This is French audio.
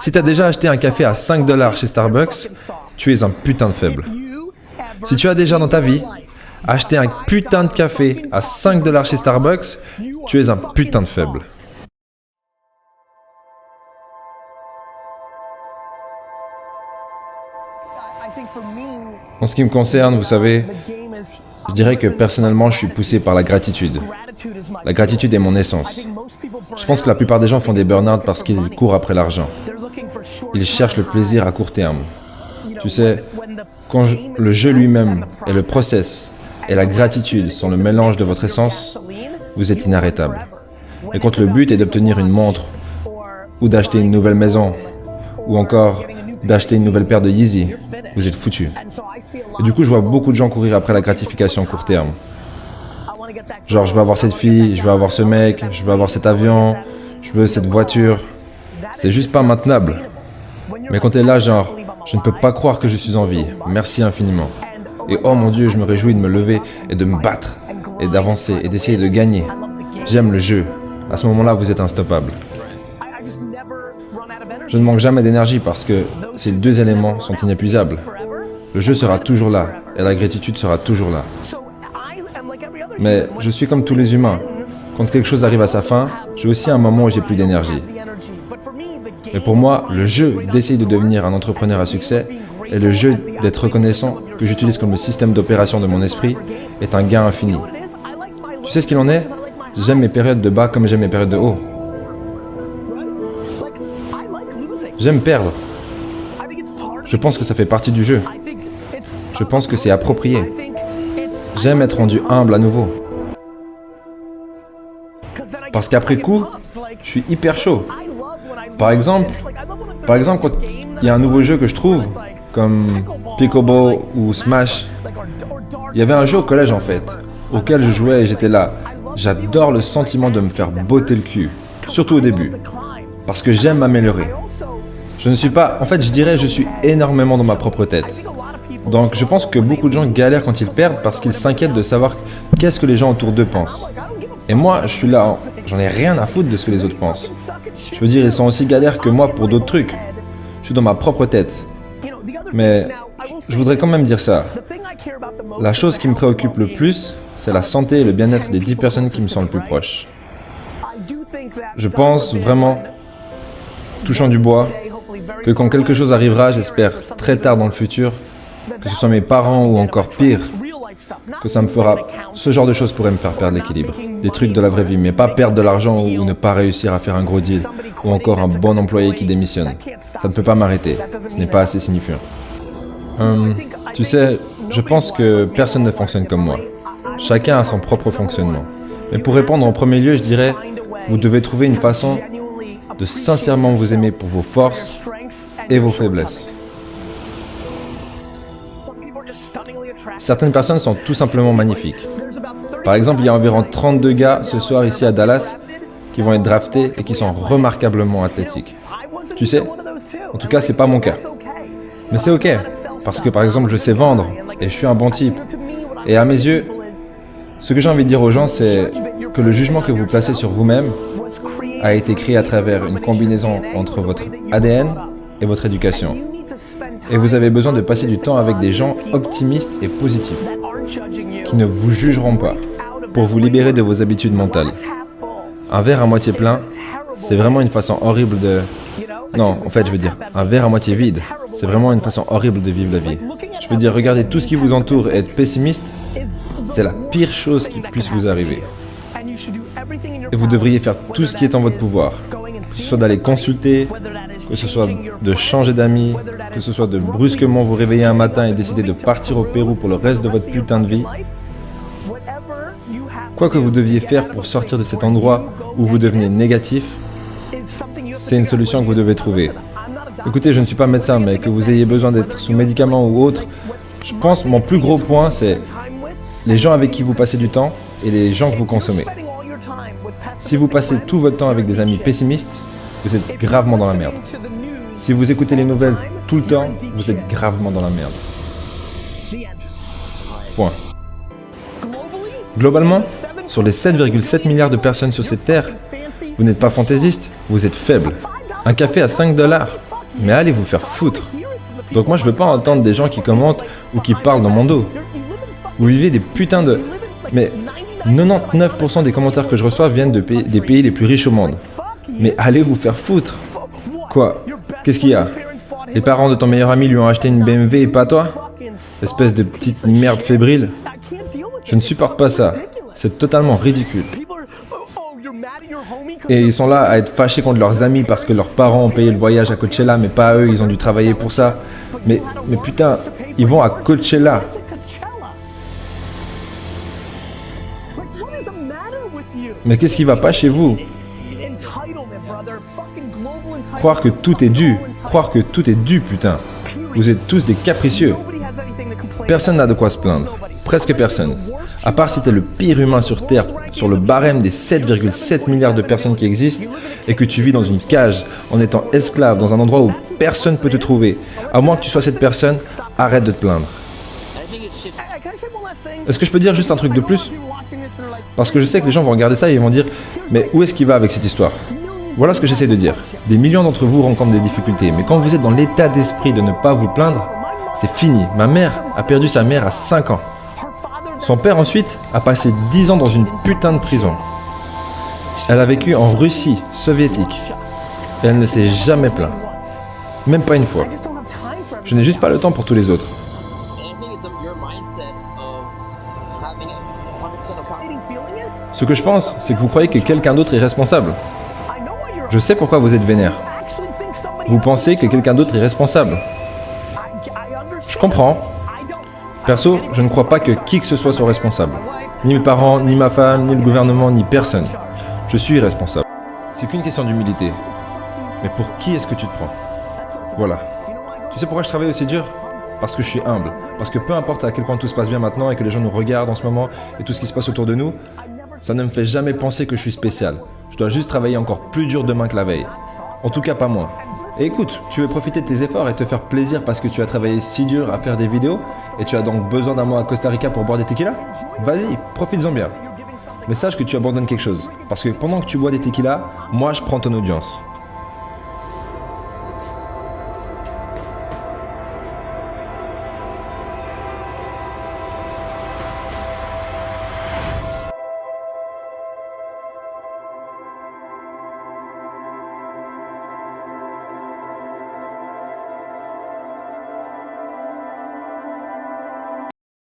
Si tu as déjà acheté un café à 5 $ chez Starbucks, tu es un putain de faible. Si tu as déjà dans ta vie acheté un putain de café à 5 $ chez Starbucks, tu es un putain de faible. En ce qui me concerne, vous savez, je dirais que personnellement, je suis poussé par la gratitude. La gratitude est mon essence. Je pense que la plupart des gens font des burn-out parce qu'ils courent après l'argent. Ils cherchent le plaisir à court terme. Tu sais, quand le jeu lui-même et le process et la gratitude sont le mélange de votre essence, vous êtes inarrêtable. Et quand le but est d'obtenir une montre, ou d'acheter une nouvelle maison, ou encore d'acheter une nouvelle paire de Yeezy, vous êtes foutu. Et du coup, je vois beaucoup de gens courir après la gratification court terme. Genre, je veux avoir cette fille, je veux avoir ce mec, je veux avoir cet avion, je veux cette voiture. C'est juste pas maintenable. Mais quand t'es là, genre, je ne peux pas croire que je suis en vie. Merci infiniment. Et oh mon Dieu, je me réjouis de me lever et de me battre, et d'avancer, et d'essayer de gagner. J'aime le jeu. À ce moment-là, vous êtes instoppable. Je ne manque jamais d'énergie parce que ces deux éléments sont inépuisables. Le jeu sera toujours là, et la gratitude sera toujours là. Mais je suis comme tous les humains. Quand quelque chose arrive à sa fin, j'ai aussi un moment où j'ai plus d'énergie. Mais pour moi, le jeu d'essayer de devenir un entrepreneur à succès et le jeu d'être reconnaissant, que j'utilise comme le système d'opération de mon esprit, est un gain infini. Tu sais ce qu'il en est? J'aime mes périodes de bas comme j'aime mes périodes de haut. J'aime perdre. Je pense que ça fait partie du jeu. Je pense que c'est approprié. J'aime être rendu humble à nouveau. Parce qu'après coup, je suis hyper chaud. Par exemple, quand il y a un nouveau jeu que je trouve, comme Pickleball ou Smash, il y avait un jeu au collège en fait, auquel je jouais et j'étais là. J'adore le sentiment de me faire botter le cul, surtout au début, parce que j'aime m'améliorer. Je ne suis pas, en fait je dirais je suis énormément dans ma propre tête. Donc je pense que beaucoup de gens galèrent quand ils perdent parce qu'ils s'inquiètent de savoir qu'est-ce que les gens autour d'eux pensent. Et moi je suis là, j'en ai rien à foutre de ce que les autres pensent. Je veux dire, ils sont aussi galères que moi pour d'autres trucs. Je suis dans ma propre tête. Mais je voudrais quand même dire ça. La chose qui me préoccupe le plus, c'est la santé et le bien-être des 10 personnes qui me sont le plus proches. Je pense vraiment, touchant du bois, que quand quelque chose arrivera, j'espère très tard dans le futur, que ce soit mes parents ou encore pire, que ça me fera... Ce genre de choses pourrait me faire perdre l'équilibre. Des trucs de la vraie vie, mais pas perdre de l'argent ou ne pas réussir à faire un gros deal, ou encore un bon employé qui démissionne. Ça ne peut pas m'arrêter, ce n'est pas assez signifiant. Tu sais, je pense que personne ne fonctionne comme moi. Chacun a son propre fonctionnement. Mais pour répondre en premier lieu, je dirais, vous devez trouver une façon de sincèrement vous aimer pour vos forces et vos faiblesses. Certaines personnes sont tout simplement magnifiques. Par exemple, il y a environ 32 gars ce soir ici à Dallas qui vont être draftés et qui sont remarquablement athlétiques. Tu sais, en tout cas, c'est pas mon cas. Mais c'est ok, parce que par exemple, je sais vendre et je suis un bon type. Et à mes yeux, ce que j'ai envie de dire aux gens, c'est que le jugement que vous placez sur vous-même a été créé à travers une combinaison entre votre ADN et votre éducation. Et vous avez besoin de passer du temps avec des gens optimistes et positifs, qui ne vous jugeront pas, pour vous libérer de vos habitudes mentales. Un verre à moitié plein, c'est vraiment une façon horrible de... Non, en fait, je veux dire, un verre à moitié vide, c'est vraiment une façon horrible de vivre la vie. Je veux dire, regardez tout ce qui vous entoure et être pessimiste, c'est la pire chose qui puisse vous arriver. Et vous devriez faire tout ce qui est en votre pouvoir, que ce soit d'aller consulter, que ce soit de changer d'amis, que ce soit de brusquement vous réveiller un matin et décider de partir au Pérou pour le reste de votre putain de vie. Quoi que vous deviez faire pour sortir de cet endroit où vous devenez négatif, c'est une solution que vous devez trouver. Écoutez, je ne suis pas médecin, mais que vous ayez besoin d'être sous médicaments ou autre, je pense que mon plus gros point, c'est les gens avec qui vous passez du temps et les gens que vous consommez. Si vous passez tout votre temps avec des amis pessimistes, vous êtes gravement dans la merde. Si vous écoutez les nouvelles tout le temps, vous êtes gravement dans la merde. Point. Globalement, sur les 7,7 milliards de personnes sur cette terre, vous n'êtes pas fantaisiste, vous êtes faible. Un café à 5 $. Mais allez vous faire foutre. Donc moi je veux pas entendre des gens qui commentent ou qui parlent dans mon dos. Vous vivez des putains de... Mais 99% des commentaires que je reçois viennent des pays les plus riches au monde. Mais allez vous faire foutre. Quoi? Qu'est-ce qu'il y a? Les parents de ton meilleur ami lui ont acheté une BMW et pas toi? Espèce de petite merde fébrile. Je ne supporte pas ça. C'est totalement ridicule. Et ils sont là à être fâchés contre leurs amis parce que leurs parents ont payé le voyage à Coachella, mais pas eux, ils ont dû travailler pour ça. Mais putain, ils vont à Coachella. Mais qu'est-ce qui va pas chez vous? Croire que tout est dû. Croire que tout est dû, putain. Vous êtes tous des capricieux. Personne n'a de quoi se plaindre. Presque personne. À part si t'es le pire humain sur Terre, sur le barème des 7,7 milliards de personnes qui existent, et que tu vis dans une cage, en étant esclave, dans un endroit où personne peut te trouver. À moins que tu sois cette personne, arrête de te plaindre. Est-ce que je peux dire juste un truc de plus? Parce que je sais que les gens vont regarder ça et ils vont dire « Mais où est-ce qu'il va avec cette histoire ?» Voilà ce que j'essaie de dire. Des millions d'entre vous rencontrent des difficultés, mais quand vous êtes dans l'état d'esprit de ne pas vous plaindre, c'est fini. Ma mère a perdu sa mère à 5 ans. Son père ensuite a passé 10 ans dans une putain de prison. Elle a vécu en Russie soviétique. Et elle ne s'est jamais plaint. Même pas une fois. Je n'ai juste pas le temps pour tous les autres. Ce que je pense, c'est que vous croyez que quelqu'un d'autre est responsable. Je sais pourquoi vous êtes vénère. Vous pensez que quelqu'un d'autre est responsable. Je comprends. Perso, je ne crois pas que qui que ce soit responsable. Ni mes parents, ni ma femme, ni le gouvernement, ni personne. Je suis responsable. C'est qu'une question d'humilité. Mais pour qui est-ce que tu te prends? Voilà. Tu sais pourquoi je travaille aussi dur? Parce que je suis humble. Parce que peu importe à quel point tout se passe bien maintenant et que les gens nous regardent en ce moment et tout ce qui se passe autour de nous, ça ne me fait jamais penser que je suis spécial. Je dois juste travailler encore plus dur demain que la veille. En tout cas pas moi. Et écoute, tu veux profiter de tes efforts et te faire plaisir parce que tu as travaillé si dur à faire des vidéos et tu as donc besoin d'un mois à Costa Rica pour boire des tequilas? Vas-y, profites-en bien. Mais sache que tu abandonnes quelque chose. Parce que pendant que tu bois des tequilas, moi je prends ton audience.